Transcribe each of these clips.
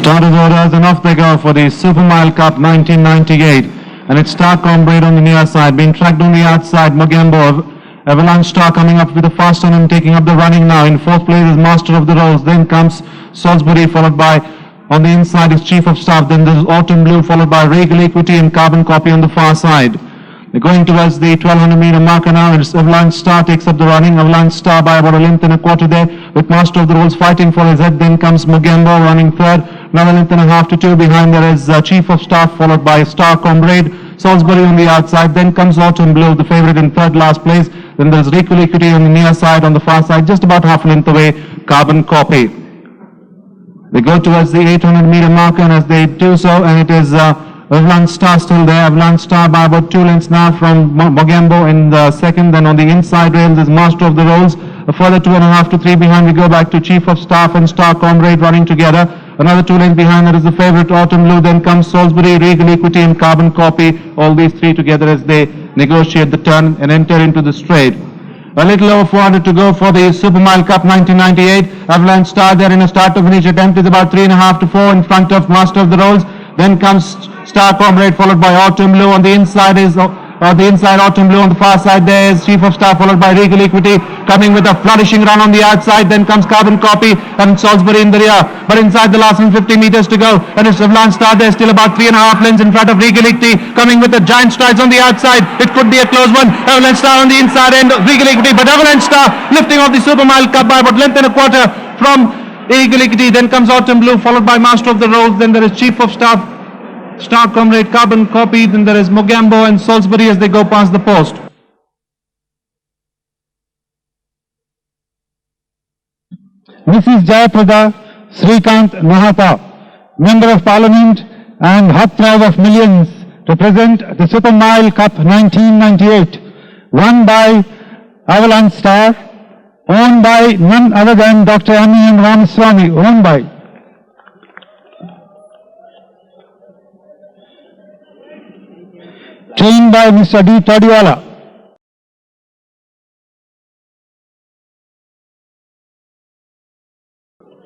Started orders and off they go for the Super Mile Cup 1998. And it's Star Comrade on the near side, being tracked on the outside. Mogambo, Avalanche Star coming up with a fast one and taking up the running now. In fourth place is Master of the Rolls. Then comes Salisbury, followed by, on the inside is Chief of Staff. Then there's Autumn Blue, followed by Regal Equity and Carbon Copy on the far side. They're going towards the 1200 meter marker now, and Avalanche Star takes up the running. Avalanche Star by about a length and a quarter there, with Master of the Rolls fighting for his head. Then comes Mogambo running third, another length and a half to two. Behind there is Chief of Staff, followed by Star Comrade, Salisbury on the outside. Then comes Autumn Blue, the favourite, in third last place. Then there's Regal Equity on the near side, on the far side, just about half a length away, Carbon Copy. They go towards the 800 meter marker, and as they do so, and it is Avalanche Star still there. Avalanche Star by about 2 lengths now from Mogambo in the second. Then on the inside rails is Master of the Rolls. A further 2.5 to 3 behind. We go back to Chief of Staff and Star Comrade running together. Another 2 lengths behind that is the favourite Autumn Blue. Then comes Salisbury, Regal Equity and Carbon Copy. All these three together as they negotiate the turn and enter into the straight. A little over 400 to go for the Super Mile Cup 1998. Avalanche Star there in a start to finish attempt is about 3.5 to 4 in front of Master of the Rolls. Then comes Star Comrade, followed by Autumn Blue. On the inside is Autumn Blue. On the far side there is Chief of Staff, followed by Regal Equity, coming with a flourishing run on the outside. Then comes Carbon Copy and Salisbury in the rear. But inside the last 150 meters to go, and it's Avalanche Star there, still about 3.5 lengths in front of Regal Equity, coming with the giant strides on the outside. It could be a close one. Avalanche Star on the inside end, Regal Equity, but Avalanche Star lifting off the Super Mile Cup by about length and a quarter from Regal Equity. Then comes Autumn Blue, followed by Master of the Rolls. Then there is Chief of Staff, Star Comrade, Carbon Copy. Then there is Mogambo and Salisbury as they go past the post. Mrs. Jayaprada Srikant Nahata, Member of Parliament and Heartthrob of Millions, to present the Super Mile Cup 1998, won by Avalanche Star, owned by none other than Dr. M.E.N. Ramaswamy, owned by trained by Mr. D. Todiwala.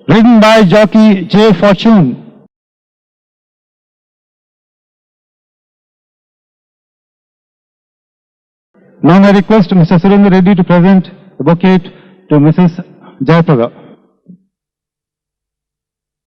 Ridden by jockey J. Fortune. Now I request Mr. Surendra Reddy to present the bouquet to Mrs. Jayaprada.